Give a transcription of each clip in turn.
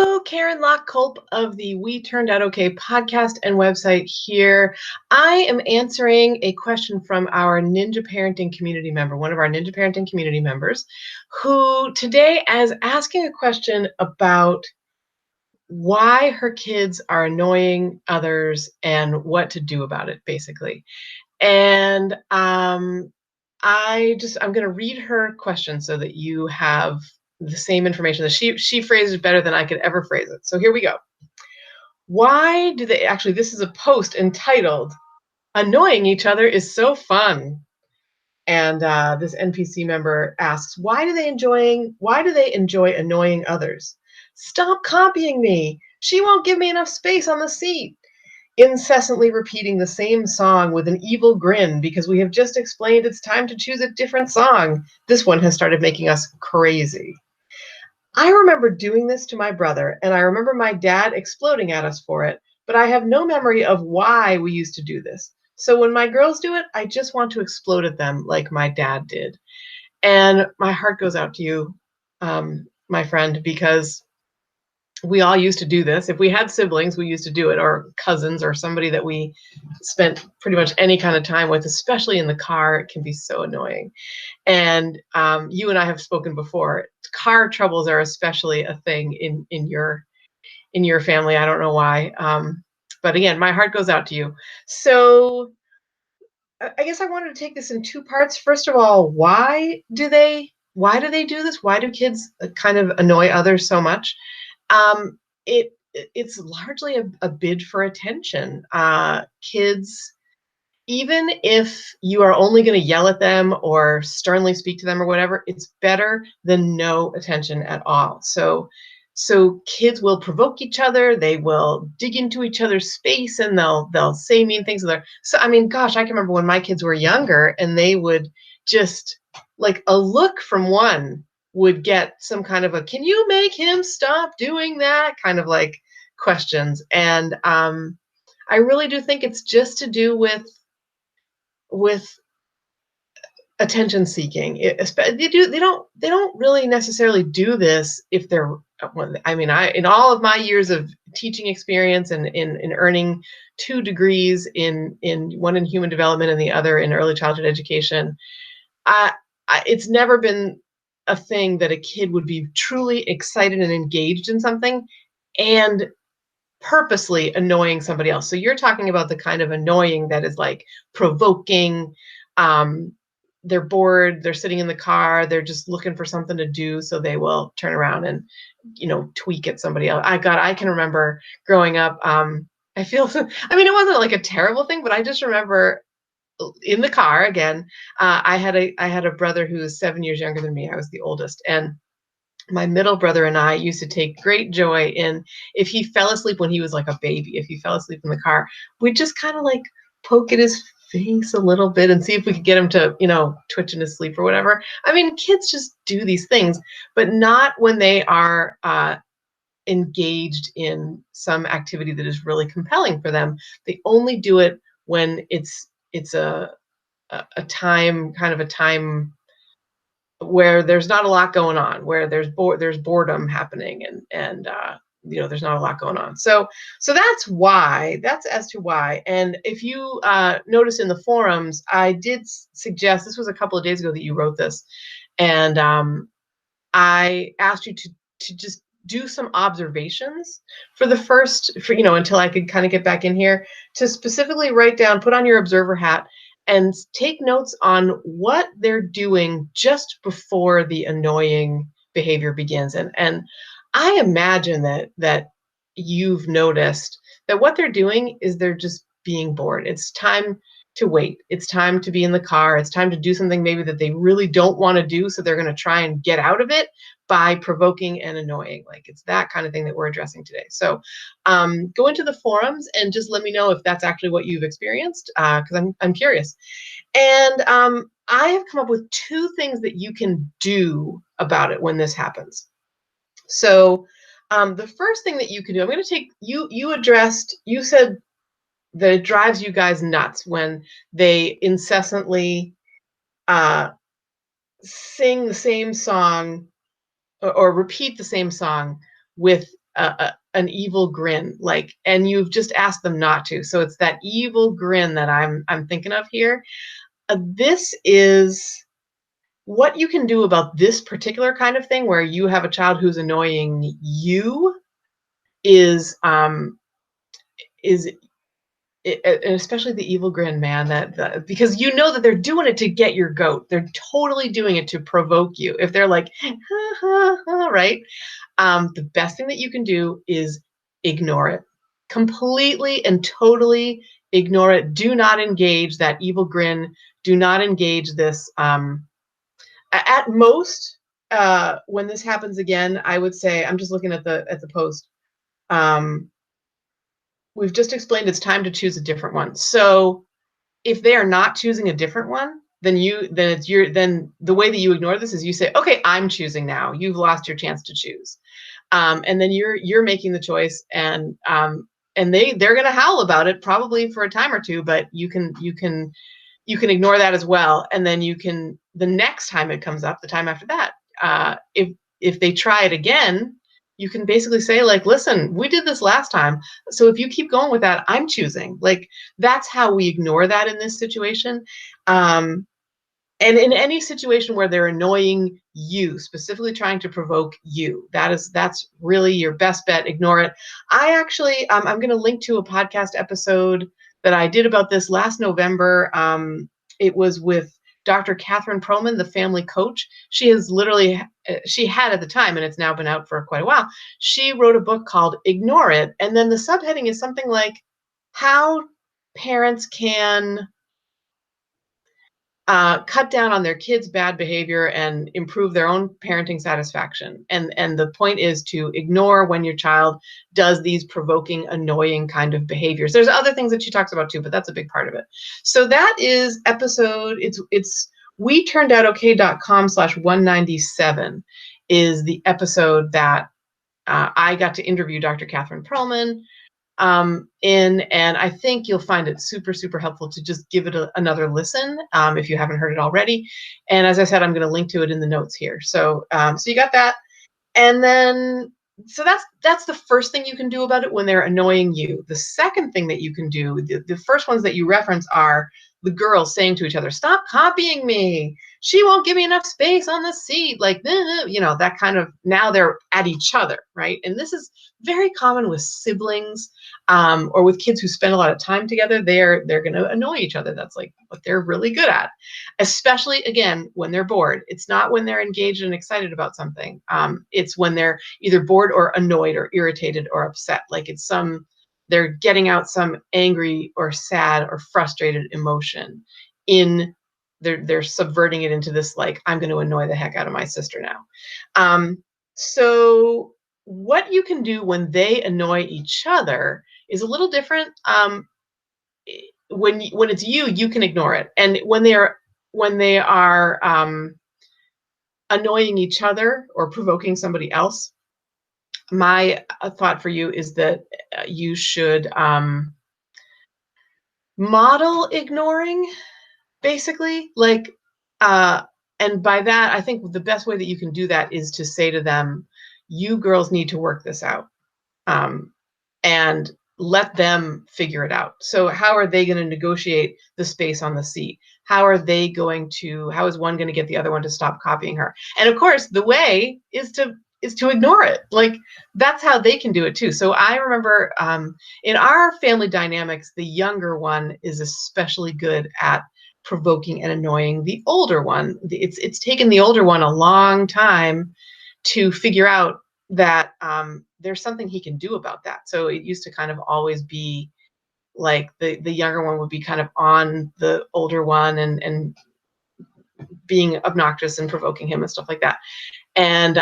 Hello, Karen Locke Culp of the We Turned Out Okay podcast and website here. I am answering a question from our Ninja Parenting community member, one of our Ninja Parenting community members, who today is asking a question about why her kids are annoying others and what to do about it, basically. And I'm going to read her question so that you have the same information that she phrases better than I could ever phrase it. So here we go. Why do they actually, this is a post entitled Annoying Each Other is So Fun. And this NPC member asks, why do they enjoy annoying others? Stop copying me. She won't give me enough space on the seat. Incessantly repeating the same song with an evil grin because we have just explained it's time to choose a different song. This one has started making us crazy. I remember doing this to my brother, and I remember my dad exploding at us for it, but I have no memory of why we used to do this. So when my girls do it, I just want to explode at them like my dad did. And my heart goes out to you, my friend, because we all used to do this. If we had siblings, we used to do it, or cousins, or somebody that we spent pretty much any kind of time with, especially in the car. It can be so annoying. And you and I have spoken before. Car troubles are especially a thing in your family. I don't know why, but again, my heart goes out to you. So I guess I wanted to take this in two parts. First of all, why do they do this? Why do kids kind of annoy others so much? It's largely a bid for attention. Kids, even if you are only going to yell at them or sternly speak to them or whatever, it's better than no attention at all. So kids will provoke each other. They will dig into each other's space, and they'll say mean things. So I mean, gosh, I can remember when my kids were younger, and they would just, like, a look from one would get some kind of a, can you make him stop doing that, kind of like questions. And I really do think it's just to do with attention seeking. They don't really necessarily do this if they're, I mean, in all of my years of teaching experience and in earning 2 degrees in one in human development and the other in early childhood education, it's never been a thing that a kid would be truly excited and engaged in something and purposely annoying somebody else. So you're talking about the kind of annoying that is like provoking. They're bored, they're sitting in the car, they're just looking for something to do, so they will turn around and, tweak at somebody else. I can remember growing up. I feel, I mean, it wasn't like a terrible thing, but I just remember in the car again. I had a brother who was 7 years younger than me. I was the oldest, and my middle brother and I used to take great joy in, if he fell asleep when he was like a baby, if he fell asleep in the car, we'd just kind of like poke at his face a little bit and see if we could get him to, twitch in his sleep or whatever. I mean, kids just do these things, but not when they are engaged in some activity that is really compelling for them. They only do it when it's a time, kind of a time where there's not a lot going on, where there's boredom happening, and there's not a lot going on. So that's as to why. And if you notice in the forums, I did suggest, this was a couple of days ago that you wrote this, and I asked you to just do some observations for until I could kind of get back in here, to specifically write down, put on your observer hat, and take notes on what they're doing just before the annoying behavior begins. And I imagine that you've noticed that what they're doing is they're just being bored. It's time to wait. It's time to be in the car. It's time to do something maybe that they really don't want to do, so they're going to try and get out of it by provoking and annoying. Like, it's that kind of thing that we're addressing today. So go into the forums and just let me know if that's actually what you've experienced, because I'm curious. And I have come up with 2 things that you can do about it when this happens. So the first thing that you can do, I'm going to take, you said that it drives you guys nuts when they incessantly sing the same song, or repeat the same song with an evil grin, like, and you've just asked them not to. So it's that evil grin that I'm thinking of here. This is what you can do about this particular kind of thing where you have a child who's annoying you is and especially the evil grin, man, because you know that they're doing it to get your goat. They're totally doing it to provoke you. If they're like, ha, ha, ha, right? The best thing that you can do is ignore it. Completely and totally ignore it. Do not engage that evil grin. Do not engage this. At most, when this happens again, I would say, I'm just looking at the post. We've just explained it's time to choose a different one. So if they are not choosing a different one, then then the way that you ignore this is you say, okay, I'm choosing now. You've lost your chance to choose. And then you're making the choice, and they're gonna howl about it probably for a time or two, but you can ignore that as well. And then the next time it comes up, the time after that, if they try it again, you can basically say, like, listen, we did this last time, so if you keep going with that, I'm choosing. Like, that's how we ignore that in this situation. And in any situation where they're annoying you, specifically trying to provoke you, that's really your best bet. Ignore it. I actually, I'm going to link to a podcast episode that I did about this last November. It was with Dr. Catherine Perlman, the family coach. She had at the time, and it's now been out for quite a while, she wrote a book called Ignore It. And then the subheading is something like how parents can cut down on their kids' bad behavior and improve their own parenting satisfaction. And the point is to ignore when your child does these provoking, annoying kind of behaviors. There's other things that she talks about too, but that's a big part of it. So that is episode, it's WeTurnedOutOK.com/197 is the episode that I got to interview Dr. Catherine Perlman and I think you'll find it super, super helpful to just give it another listen if you haven't heard it already. And as I said, I'm going to link to it in the notes here. So, so you got that. And then, so that's the first thing you can do about it when they're annoying you. The second thing that you can do, the first ones that you reference are the girls saying to each other, stop copying me. She won't give me enough space on the seat. Like, you know, that kind of, now they're at each other, right? And this is very common with siblings or with kids who spend a lot of time together. They're going to annoy each other. That's like what they're really good at, especially, again, when they're bored. It's not when they're engaged and excited about something. It's when they're either bored or annoyed or irritated or upset. Like they're getting out some angry or sad or frustrated emotion they're subverting it into this, like, I'm going to annoy the heck out of my sister now. So what you can do when they annoy each other is a little different. When it's you can ignore it. And when they are annoying each other or provoking somebody else, my thought for you is that you should model ignoring, basically. Like, and by that, I think the best way that you can do that is to say to them, you girls need to work this out, and let them figure it out. So how are they going to negotiate the space on the seat? How is one going to get the other one to stop copying her? And of course, the way is to ignore it. Like, that's how they can do it too. So I remember in our family dynamics, the younger one is especially good at provoking and annoying the older one. It's taken the older one a long time to figure out that there's something he can do about that. So it used to kind of always be like the younger one would be kind of on the older one and being obnoxious and provoking him and stuff like that. And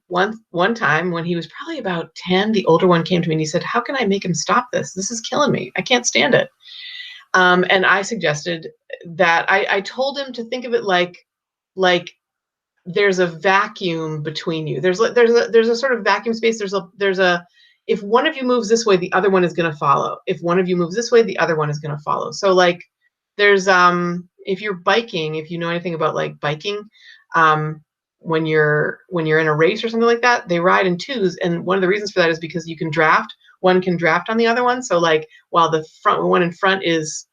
one time when he was probably about 10, the older one came to me and he said, how can I make him stop this? This is killing me. I can't stand it. And I suggested that I told him to think of it like there's a vacuum between you. There's a sort of vacuum space. If one of you moves this way, the other one is going to follow. If one of you moves this way, the other one is going to follow. So like there's if you're biking, if you know anything about like biking, when you're in a race or something like that, they ride in twos, and one of the reasons for that is because you can draft. One can draft on the other one. So like while the one in front is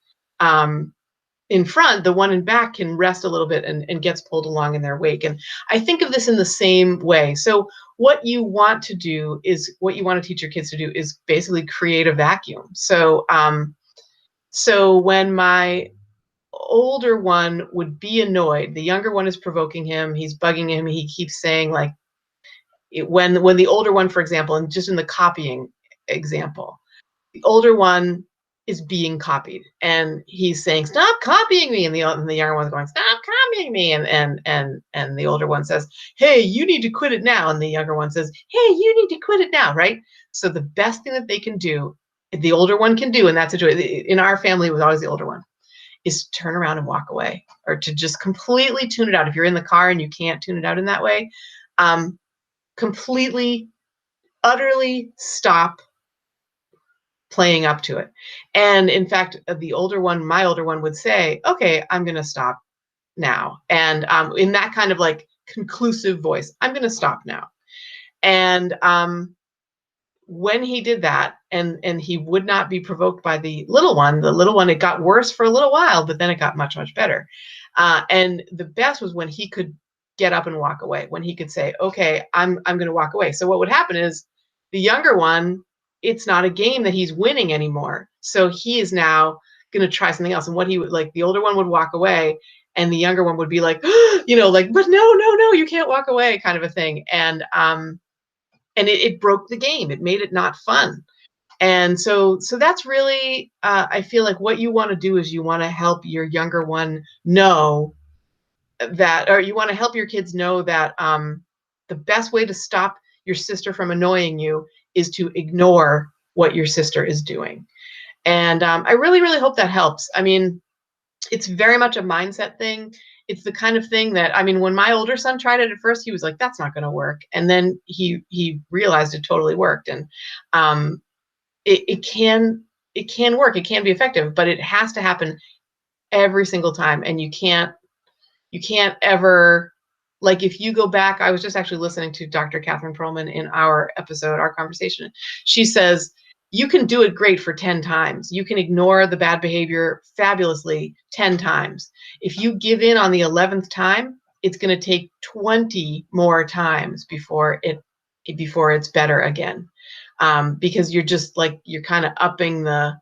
in front, the one in back can rest a little bit and gets pulled along in their wake. And I think of this in the same way. So what you want to do is, what you want to teach your kids to do is basically create a vacuum. So so when my older one would be annoyed, the younger one is provoking him, he's bugging him, he keeps saying like, when the older one, for example, and just in the copying example, the older one is being copied and he's saying, "Stop copying me," and the younger one's going, "Stop copying me," and the older one says, "Hey, you need to quit it now," and the younger one says, "Hey, you need to quit it now," right? So the best thing that they can do, the older one can do in that situation, in our family it was always the older one, is turn around and walk away, or to just completely tune it out. If you're in the car and you can't tune it out in that way, completely, utterly stop playing up to it. And in fact, the older one, my older one, would say, "Okay, I'm going to stop now." And in that kind of like conclusive voice, "I'm going to stop now." And when he did that, and he would not be provoked by the little one, it got worse for a little while, but then it got much, much better. And the best was when he could get up and walk away, when he could say, "Okay, I'm going to walk away." So what would happen is the younger one, it's not a game that he's winning anymore. So he is now going to try something else. And what he would like, the older one would walk away and the younger one would be like, like, "But no, no, no, you can't walk away," kind of a thing. And it broke the game. It made it not fun. And so that's really, I feel like what you want to do is you want to help your younger one know that, or you want to help your kids know that the best way to stop your sister from annoying you is to ignore what your sister is doing. And I really, really hope that helps. I mean, it's very much a mindset thing. It's the kind of thing that, I mean, when my older son tried it at first, he was like, "That's not going to work." And then he realized it totally worked. And it can work. It can be effective, but it has to happen every single time. And you can't ever, like, if you go back, I was just actually listening to Dr. Catherine Perlman in our episode, our conversation. She says, you can do it great for 10 times. You can ignore the bad behavior fabulously 10 times. If you give in on the 11th time, it's going to take 20 more times before it's better again. Because you're just like, you're kind of upping that,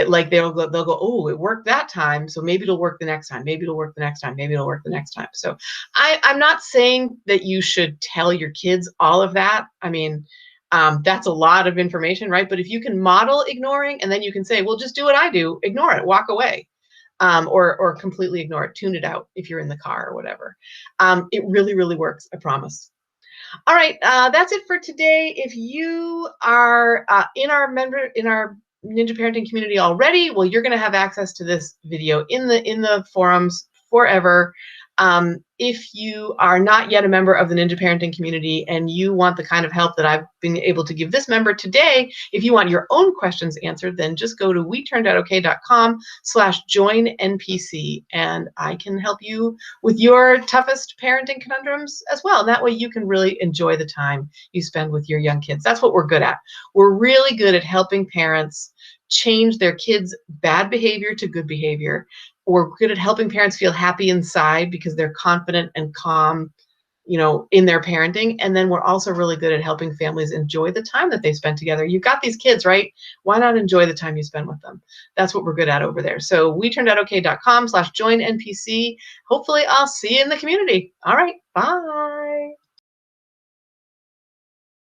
like they'll go, "Oh, it worked that time, so maybe it'll work the next time. Maybe it'll work the next time. Maybe it'll work the next time." So I'm not saying that you should tell your kids all of that. I mean, that's a lot of information, right? But if you can model ignoring, and then you can say, "Well, just do what I do, ignore it, walk away." Or completely ignore it, tune it out if you're in the car or whatever. It really, really works, I promise. All right, that's it for today. If you are in our Ninja Parenting community already, well, you're going to have access to this video in the forums forever. If you are not yet a member of the Ninja Parenting community and you want the kind of help that I've been able to give this member today, if you want your own questions answered, then just go to WeTurnedOutOK.com/join-NPC, and I can help you with your toughest parenting conundrums as well. And that way you can really enjoy the time you spend with your young kids. That's what we're good at. We're really good at helping parents change their kids' bad behavior to good behavior. We're good at helping parents feel happy inside because they're confident and calm, in their parenting. And then we're also really good at helping families enjoy the time that they spend together. You've got these kids, right? Why not enjoy the time you spend with them? That's what we're good at over there. So WeTurnedOutOK.com/join-NPC. Hopefully I'll see you in the community. All right, bye.